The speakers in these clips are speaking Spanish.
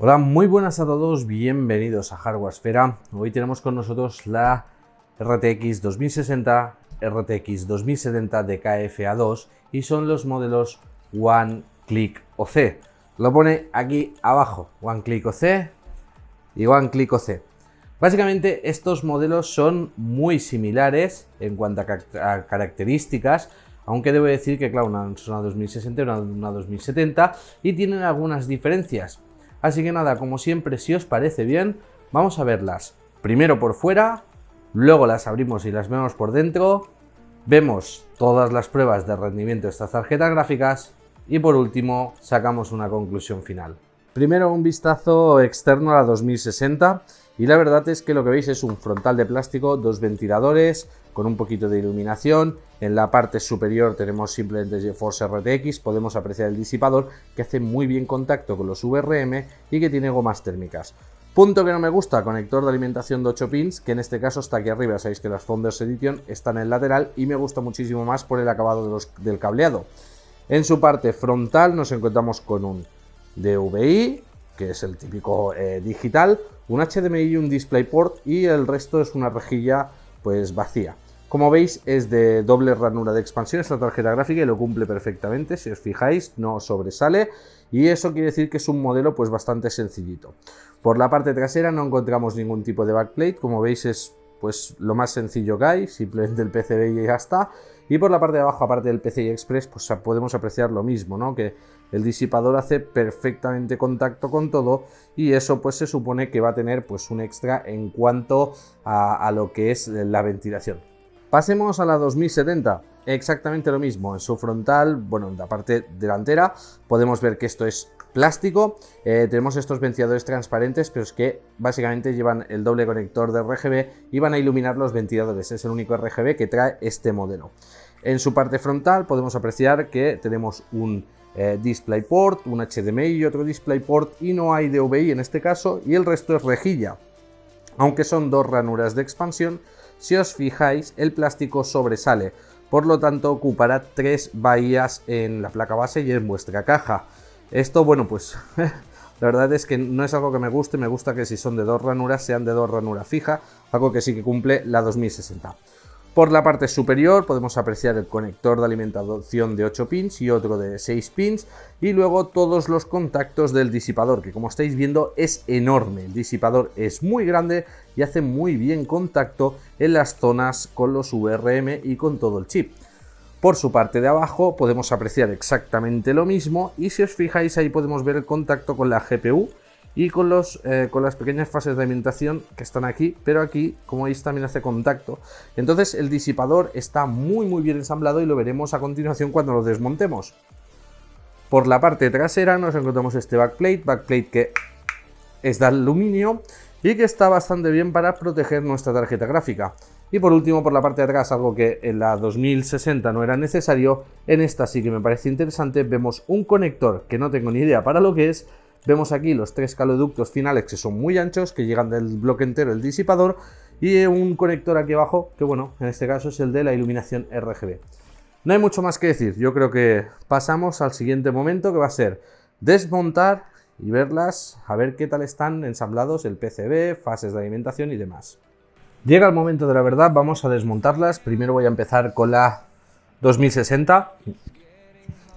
Hola, muy buenas a todos, bienvenidos a Hardwaresfera. Hoy tenemos con nosotros la RTX 2060, RTX 2070 de KFA2 y son los modelos One Click OC. Lo pone aquí abajo, One Click OC y One Click OC. Básicamente estos modelos son muy similares en cuanto a características, aunque debo decir que claro, una es una 2060 y una 2070 y tienen algunas diferencias. Así que nada, como siempre, si os parece bien, vamos a verlas primero por fuera, luego las abrimos y las vemos por dentro, vemos todas las pruebas de rendimiento de estas tarjetas gráficas y por último sacamos una conclusión final. Primero un vistazo externo a la 2060 y la verdad es que lo que veis es un frontal de plástico, dos ventiladores con un poquito de iluminación. En la parte superior tenemos simplemente GeForce RTX, podemos apreciar el disipador que hace muy bien contacto con los VRM y que tiene gomas térmicas. Punto que no me gusta, conector de alimentación de 8 pins, que en este caso está aquí arriba. Sabéis que las Founders Edition están en el lateral y me gusta muchísimo más por el acabado del cableado. En su parte frontal nos encontramos con un DVI, que es el típico digital, un HDMI y un DisplayPort, y el resto es una rejilla pues vacía. Como veis es de doble ranura de expansión esta tarjeta gráfica y lo cumple perfectamente, si os fijáis no sobresale y eso quiere decir que es un modelo pues bastante sencillito. Por la parte trasera no encontramos ningún tipo de backplate, como veis es pues lo más sencillo que hay, simplemente el PCB y ya está. Y por la parte de abajo, aparte del PCI Express, pues podemos apreciar lo mismo, ¿no? Que el disipador hace perfectamente contacto con todo y eso pues se supone que va a tener pues un extra en cuanto a lo que es la ventilación. Pasemos a la 2070, exactamente lo mismo, en su frontal, bueno, en la parte delantera podemos ver que esto es plástico, tenemos estos ventiladores transparentes, pero es que básicamente llevan el doble conector de RGB y van a iluminar los ventiladores, es el único RGB que trae este modelo. En su parte frontal podemos apreciar que tenemos un DisplayPort, un HDMI y otro DisplayPort y no hay DVI en este caso y el resto es rejilla, aunque son dos ranuras de expansión. Si os fijáis, el plástico sobresale, por lo tanto ocupará 3 bahías en la placa base y en vuestra caja. Esto, bueno, pues la verdad es que no es algo que me gusta que si son de dos ranuras sean de dos ranuras fija, algo que sí que cumple la 2060. Por la parte superior podemos apreciar el conector de alimentación de 8 pins y otro de 6 pins y luego todos los contactos del disipador, que como estáis viendo es enorme. El disipador es muy grande y hace muy bien contacto en las zonas con los VRM y con todo el chip. Por su parte de abajo podemos apreciar exactamente lo mismo y si os fijáis ahí podemos ver el contacto con la GPU y con las pequeñas fases de alimentación que están aquí, pero aquí, como veis, también hace contacto. Entonces el disipador está muy bien ensamblado y lo veremos a continuación cuando lo desmontemos. Por la parte trasera nos encontramos este backplate que es de aluminio y que está bastante bien para proteger nuestra tarjeta gráfica. Y por último, por la parte de atrás, algo que en la 2060 no era necesario, en esta sí que me parece interesante, vemos un conector que no tengo ni idea para lo que es. Vemos aquí los 3 caloductos finales que son muy anchos, que llegan del bloque entero el disipador y un conector aquí abajo que bueno, en este caso es el de la iluminación RGB. No hay mucho más que decir, yo creo que pasamos al siguiente momento que va a ser desmontar y verlas, a ver qué tal están ensamblados el PCB, fases de alimentación y demás. Llega el momento de la verdad, vamos a desmontarlas. Primero voy a empezar con la 2060.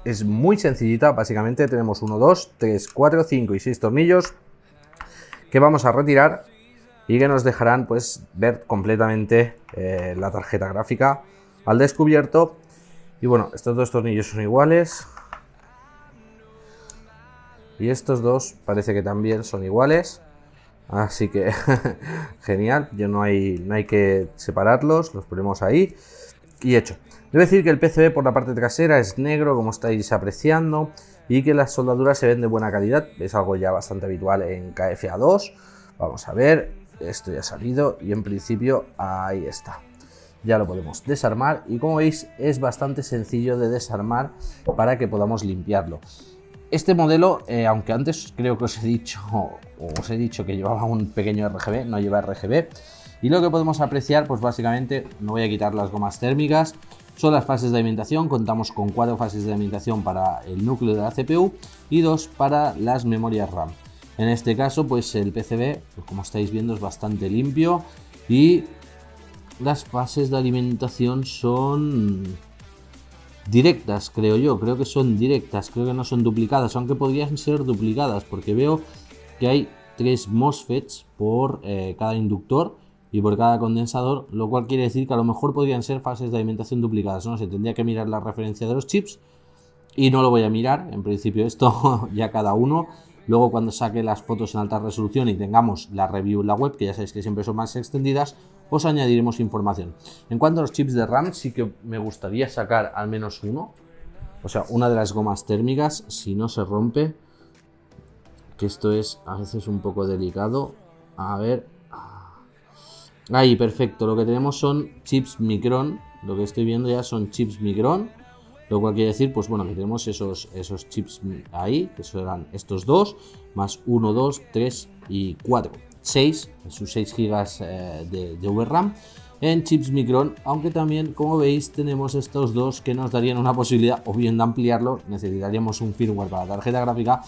Es muy sencillita, básicamente tenemos 1, 2, 3, 4, 5 y 6 tornillos que vamos a retirar y que nos dejarán pues ver completamente la tarjeta gráfica al descubierto. Y bueno, estos dos tornillos son iguales y estos dos parece que también son iguales, así que genial, ya no hay que separarlos, los ponemos ahí y hecho. Debo decir que el PCB por la parte trasera es negro, como estáis apreciando, y que las soldaduras se ven de buena calidad, es algo ya bastante habitual en KFA2. Vamos a ver, esto ya ha salido y en principio ahí está. Ya lo podemos desarmar y como veis es bastante sencillo de desarmar para que podamos limpiarlo. Este modelo, aunque antes creo que os he dicho que llevaba un pequeño RGB, no lleva RGB. Y lo que podemos apreciar, pues básicamente, no voy a quitar las gomas térmicas, son las fases de alimentación. Contamos con 4 fases de alimentación para el núcleo de la CPU y 2 para las memorias RAM. En este caso, pues el PCB, pues como estáis viendo, es bastante limpio y las fases de alimentación son directas, creo yo. Creo que son directas, creo que no son duplicadas, aunque podrían ser duplicadas porque veo que hay 3 MOSFETs por cada inductor y por cada condensador, lo cual quiere decir que a lo mejor podrían ser fases de alimentación duplicadas. No sé, tendría que mirar la referencia de los chips y no lo voy a mirar. En principio esto ya cada uno. Luego cuando saque las fotos en alta resolución y tengamos la review en la web, que ya sabéis que siempre son más extendidas, os añadiremos información. En cuanto a los chips de RAM, sí que me gustaría sacar al menos uno. O sea, una de las gomas térmicas, si no se rompe, que esto es a veces un poco delicado. A ver. Ahí, perfecto. Lo que tenemos son chips Micron. Lo que estoy viendo ya son chips Micron. Lo cual quiere decir, pues bueno, que tenemos esos chips ahí, que serán estos dos, más 1, 2, 3 y 4. 6, sus 6 GB de VRAM en chips Micron, aunque también, como veis, tenemos estos dos que nos darían una posibilidad, o bien de ampliarlo, necesitaríamos un firmware para la tarjeta gráfica,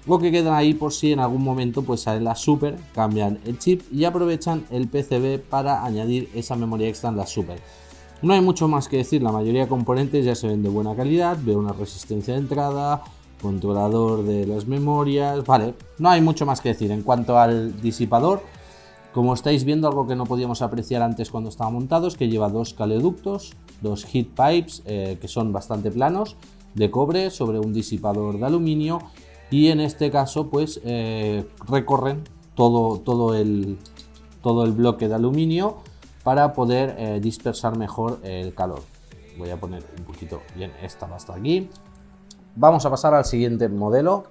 o que quedan ahí por si en algún momento pues sale la Super, cambian el chip y aprovechan el PCB para añadir esa memoria extra en la Super. No hay mucho más que decir, la mayoría de componentes ya se ven de buena calidad, veo una resistencia de entrada, controlador de las memorias, vale, no hay mucho más que decir. En cuanto al disipador, como estáis viendo, algo que no podíamos apreciar antes cuando estaba montado es que lleva 2 caleoductos, 2 heat pipes que son bastante planos, de cobre sobre un disipador de aluminio y en este caso pues recorren todo el bloque de aluminio para poder dispersar mejor el calor. Voy a poner un poquito bien esta hasta aquí. Vamos a pasar al siguiente modelo,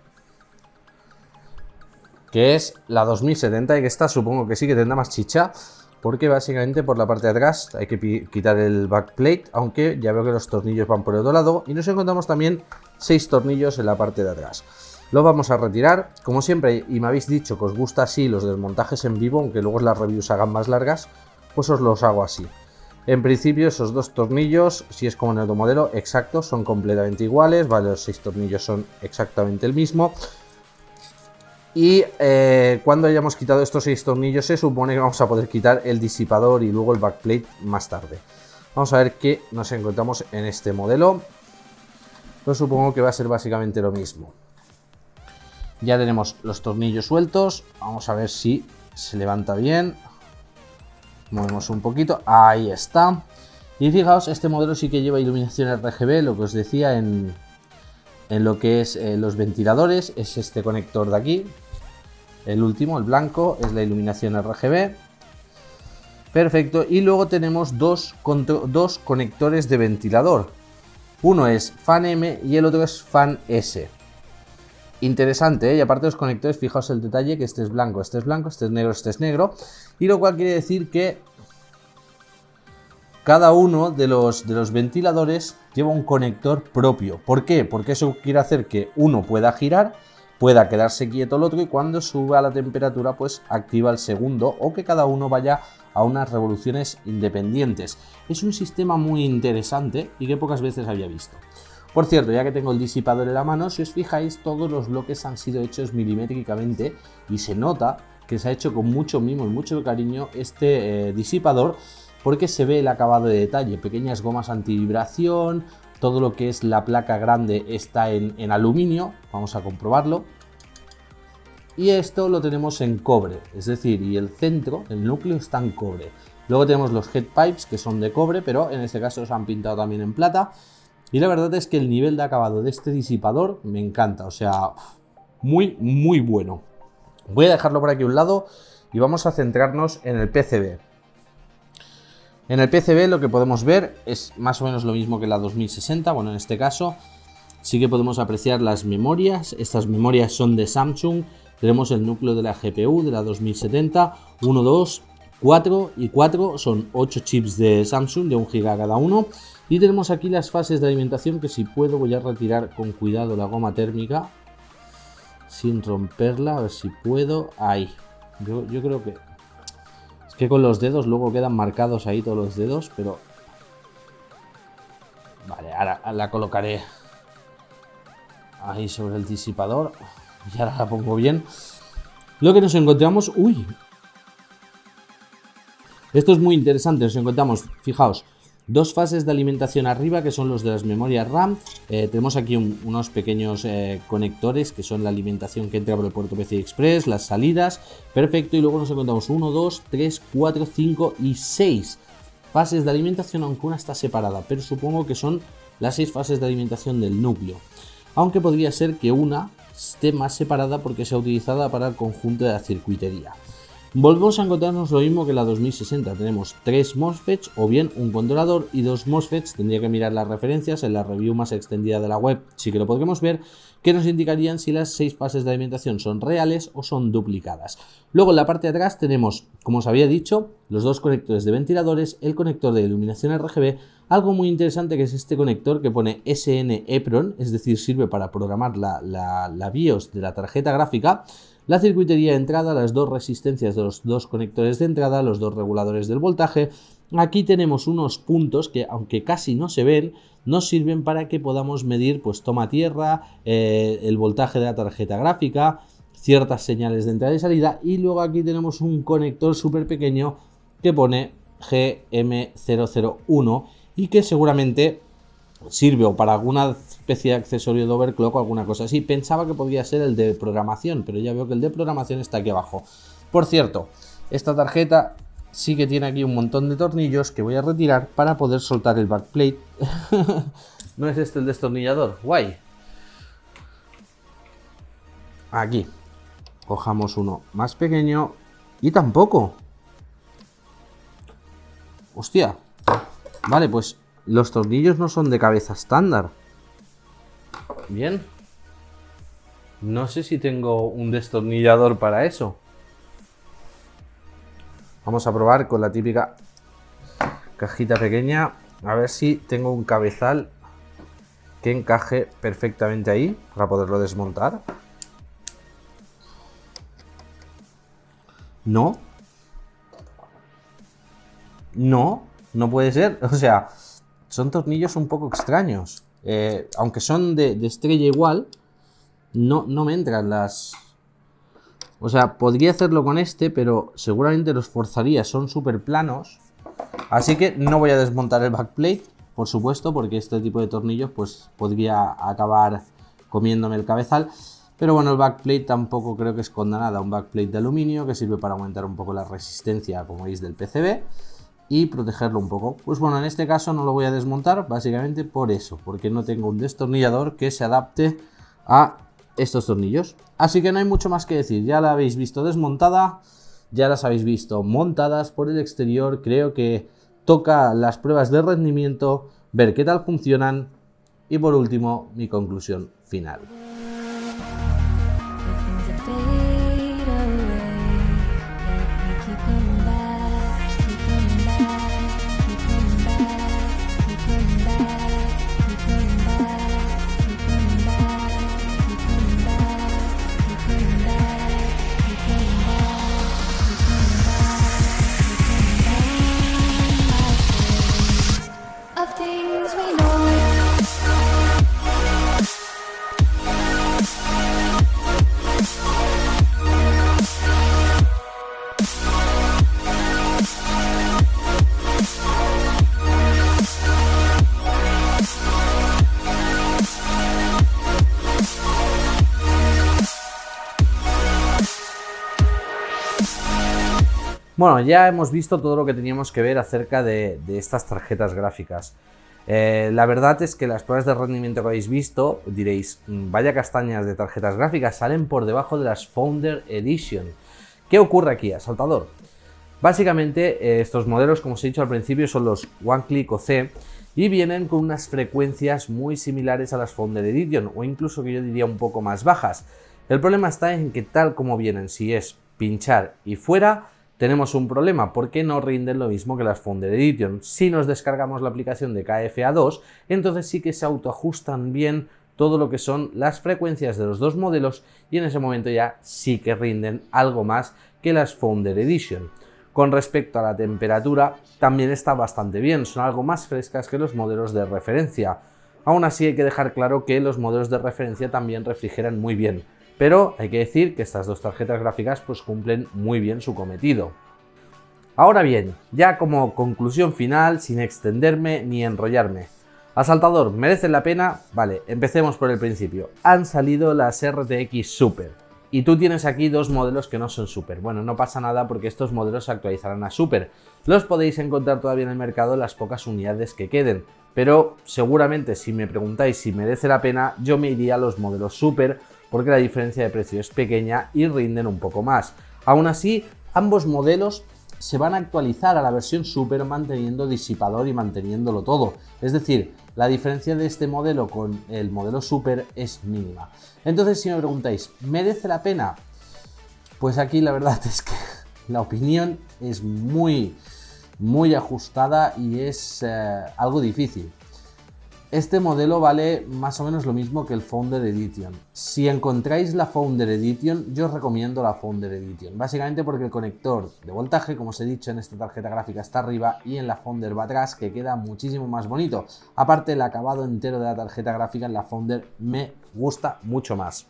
que es la 2070, y que esta supongo que sí que tendrá más chicha, porque básicamente por la parte de atrás hay que quitar el backplate, aunque ya veo que los tornillos van por el otro lado, y nos encontramos también 6 tornillos en la parte de atrás. Lo vamos a retirar, como siempre, y me habéis dicho que os gusta así los desmontajes en vivo, aunque luego las reviews hagan más largas, pues os los hago así. En principio esos 2 tornillos, si es como en el otro modelo, exactos, son completamente iguales, vale, los 6 tornillos son exactamente el mismo. Y cuando hayamos quitado estos 6 tornillos se supone que vamos a poder quitar el disipador y luego el backplate más tarde. Vamos a ver qué nos encontramos en este modelo. Pues supongo que va a ser básicamente lo mismo. Ya tenemos los tornillos sueltos, vamos a ver si se levanta bien. Movemos un poquito, ahí está. Y fijaos, este modelo sí que lleva iluminación RGB, lo que os decía en lo que es los ventiladores, es este conector de aquí. El último, el blanco, es la iluminación RGB. Perfecto, y luego tenemos dos conectores de ventilador. Uno es fan M y el otro es fan S. Interesante, ¿eh? Y aparte de los conectores, fijaos el detalle que este es blanco, este es blanco, este es negro, este es negro. Y lo cual quiere decir que cada uno de los ventiladores lleva un conector propio. ¿Por qué? Porque eso quiere hacer que uno pueda girar, pueda quedarse quieto el otro y cuando suba la temperatura pues activa el segundo, o que cada uno vaya a unas revoluciones independientes. Es un sistema muy interesante y que pocas veces había visto. Por cierto, ya que tengo el disipador en la mano, si os fijáis, todos los bloques han sido hechos milimétricamente y se nota que se ha hecho con mucho mimo y mucho cariño este disipador, porque se ve el acabado de detalle, pequeñas gomas antivibración, todo lo que es la placa grande está en aluminio, vamos a comprobarlo. Y esto lo tenemos en cobre, es decir, y el centro, el núcleo está en cobre. Luego tenemos los head pipes que son de cobre, pero en este caso se han pintado también en plata. Y la verdad es que el nivel de acabado de este disipador me encanta, o sea, muy, muy bueno. Voy a dejarlo por aquí a un lado y vamos a centrarnos en el PCB. En el PCB lo que podemos ver es más o menos lo mismo que la 2060, bueno, en este caso sí que podemos apreciar las memorias. Estas memorias son de Samsung, tenemos el núcleo de la GPU de la 2070, 1, 2, 4 y 4, son 8 chips de Samsung de 1 GB cada uno. Y tenemos aquí las fases de alimentación que si puedo voy a retirar con cuidado la goma térmica sin romperla, a ver si puedo, ahí. Yo creo que es que con los dedos luego quedan marcados ahí todos los dedos, pero vale, ahora la colocaré ahí sobre el disipador y ahora la pongo bien. Lo que nos encontramos... ¡Uy! Esto es muy interesante. Nos encontramos, fijaos, dos fases de alimentación arriba que son los de las memorias RAM. Tenemos aquí unos pequeños conectores que son la alimentación que entra por el puerto PCI Express, las salidas, perfecto. Y luego nos encontramos 1, 2, 3, 4, 5 y 6 fases de alimentación, aunque una está separada, pero supongo que son las 6 fases de alimentación del núcleo. Aunque podría ser que una esté más separada porque sea utilizada para el conjunto de la circuitería. Volvemos a encontrarnos lo mismo que la 2060, tenemos 3 MOSFETs o bien un controlador y 2 MOSFETs, tendría que mirar las referencias en la review más extendida de la web, sí que lo podremos ver, que nos indicarían si las 6 fases de alimentación son reales o son duplicadas. Luego en la parte de atrás tenemos, como os había dicho, los 2 conectores de ventiladores, el conector de iluminación RGB, algo muy interesante que es este conector que pone SN EPROM, es decir, sirve para programar la BIOS de la tarjeta gráfica, la circuitería de entrada, las 2 resistencias de los 2 conectores de entrada, los 2 reguladores del voltaje. Aquí tenemos unos puntos que, aunque casi no se ven, nos sirven para que podamos medir pues toma tierra, el voltaje de la tarjeta gráfica, ciertas señales de entrada y salida. Y luego aquí tenemos un conector súper pequeño que pone GM001 y que seguramente sirve o para alguna especie de accesorio de overclock o alguna cosa así. Pensaba que podría ser el de programación, pero ya veo que el de programación está aquí abajo. Por cierto, esta tarjeta sí que tiene aquí un montón de tornillos que voy a retirar para poder soltar el backplate. ¿No es este el destornillador? Guay. Aquí. Cojamos uno más pequeño y tampoco. Hostia. Vale, pues los tornillos no son de cabeza estándar. Bien. No sé si tengo un destornillador para eso. Vamos a probar con la típica cajita pequeña. A ver si tengo un cabezal que encaje perfectamente ahí para poderlo desmontar. No. No, no puede ser. O sea, son tornillos un poco extraños. Aunque son de estrella igual, no me entran las... O sea, podría hacerlo con este, pero seguramente los forzaría, son súper planos. Así que no voy a desmontar el backplate, por supuesto, porque este tipo de tornillos pues podría acabar comiéndome el cabezal. Pero bueno, el backplate tampoco creo que esconda nada. Un backplate de aluminio que sirve para aumentar un poco la resistencia, como veis, del PCB. Y protegerlo un poco. Pues bueno, en este caso no lo voy a desmontar, básicamente por eso, porque no tengo un destornillador que se adapte a estos tornillos. Así que no hay mucho más que decir, ya la habéis visto desmontada, ya las habéis visto montadas por el exterior. Creo que toca las pruebas de rendimiento, ver qué tal funcionan y por último mi conclusión final. Bueno, ya hemos visto todo lo que teníamos que ver acerca de estas tarjetas gráficas. La verdad es que las pruebas de rendimiento que habéis visto, diréis, vaya castañas de tarjetas gráficas, salen por debajo de las Founder Edition. ¿Qué ocurre aquí, asaltador? Básicamente, estos modelos, como os he dicho al principio, son los OneClick OC y vienen con unas frecuencias muy similares a las Founder Edition, o incluso que yo diría un poco más bajas. El problema está en que tal como vienen, si es pinchar y fuera, tenemos un problema porque no rinden lo mismo que las Founder Edition. Si nos descargamos la aplicación de KFA2, entonces sí que se autoajustan bien todo lo que son las frecuencias de los dos modelos y en ese momento ya sí que rinden algo más que las Founder Edition. Con respecto a la temperatura, también está bastante bien, son algo más frescas que los modelos de referencia. Aún así hay que dejar claro que los modelos de referencia también refrigeran muy bien. pero hay que decir que estas dos tarjetas gráficas pues cumplen muy bien su cometido. Ahora bien, ya como conclusión final, sin extenderme ni enrollarme, Asaltador, ¿merece la pena? Vale, empecemos por el principio. Han salido las RTX Super y tú tienes aquí dos modelos que no son Super. Bueno, no pasa nada porque estos modelos se actualizarán a Super. Los podéis encontrar todavía en el mercado las pocas unidades que queden, pero seguramente si me preguntáis si merece la pena, yo me iría a los modelos Super porque la diferencia de precio es pequeña y rinden un poco más. Aún así, ambos modelos se van a actualizar a la versión Super manteniendo disipador y manteniéndolo todo. Es decir, la diferencia de este modelo con el modelo Super es mínima. Entonces, si me preguntáis, ¿merece la pena? Pues aquí la verdad es que la opinión es muy ajustada y es algo difícil. Este modelo vale más o menos lo mismo que el Founder Edition. Si encontráis la Founder Edition, yo os recomiendo la Founder Edition. Básicamente porque el conector de voltaje, como os he dicho, en esta tarjeta gráfica está arriba y en la Founder va atrás, que queda muchísimo más bonito. Aparte, el acabado entero de la tarjeta gráfica en la Founder me gusta mucho más.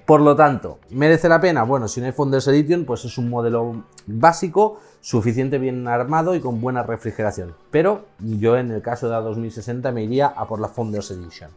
Por lo tanto, ¿merece la pena? Bueno, si no hay Founders Edition, pues es un modelo básico, suficiente bien armado y con buena refrigeración. Pero yo en el caso de la 2060 me iría a por la Founders Edition.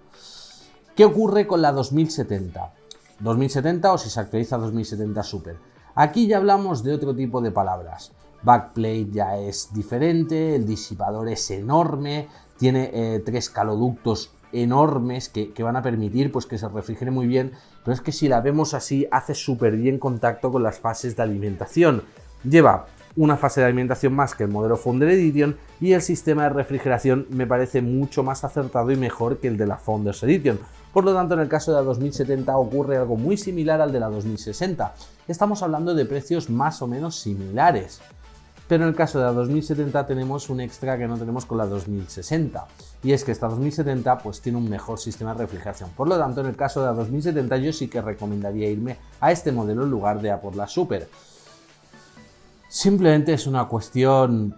¿Qué ocurre con la 2070? 2070 o si se actualiza 2070 Super. Aquí ya hablamos de otro tipo de palabras. Backplate ya es diferente, el disipador es enorme, tiene 3 caloductos enormes que van a permitir pues que se refrigere muy bien, pero es que si la vemos así hace súper bien contacto con las fases de alimentación. Lleva una fase de alimentación más que el modelo Founder Edition y el sistema de refrigeración me parece mucho más acertado y mejor que el de la Founders Edition. Por lo tanto, en el caso de la 2070 ocurre algo muy similar al de la 2060. Estamos hablando de precios más o menos similares. Pero en el caso de la 2070 tenemos un extra que no tenemos con la 2060 y es que esta 2070 pues tiene un mejor sistema de refrigeración. Por lo tanto, en el caso de la 2070 yo sí que recomendaría irme a este modelo en lugar de a por la Super. Simplemente es una cuestión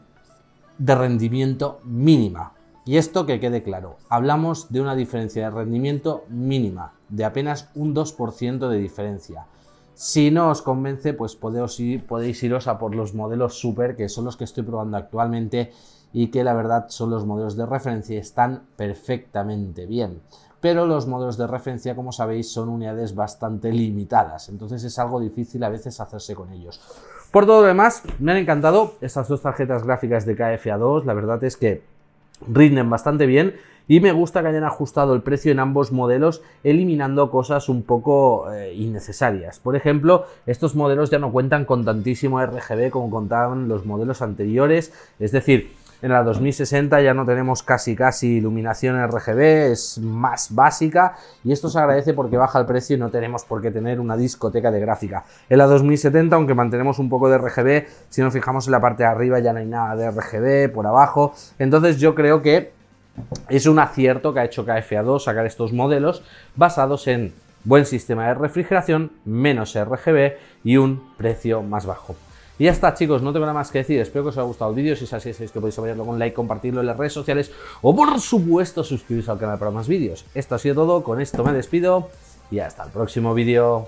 de rendimiento mínima. Y esto que quede claro, hablamos de una diferencia de rendimiento mínima, de apenas un 2% de diferencia. Si no os convence, pues podéis iros a por los modelos Super, que son los que estoy probando actualmente y que la verdad son los modelos de referencia y están perfectamente bien. Pero los modelos de referencia, como sabéis, son unidades bastante limitadas, entonces es algo difícil a veces hacerse con ellos. Por todo lo demás, me han encantado estas dos tarjetas gráficas de KFA2, la verdad es que rinden bastante bien y me gusta que hayan ajustado el precio en ambos modelos eliminando cosas un poco innecesarias. Por ejemplo, estos modelos ya no cuentan con tantísimo RGB como contaban los modelos anteriores, es decir, en la 2060 ya no tenemos casi iluminación RGB, es más básica y esto se agradece porque baja el precio y no tenemos por qué tener una discoteca de gráfica. En la 2070, aunque mantenemos un poco de RGB, si nos fijamos en la parte de arriba ya no hay nada de RGB, por abajo, entonces yo creo que es un acierto que ha hecho KFA2 sacar estos modelos basados en buen sistema de refrigeración, menos RGB y un precio más bajo. Y ya está, chicos, no tengo nada más que decir, espero que os haya gustado el vídeo, si es así sabéis que podéis apoyarlo con un like, compartirlo en las redes sociales o por supuesto suscribiros al canal para más vídeos. Esto ha sido todo, con esto me despido y hasta el próximo vídeo.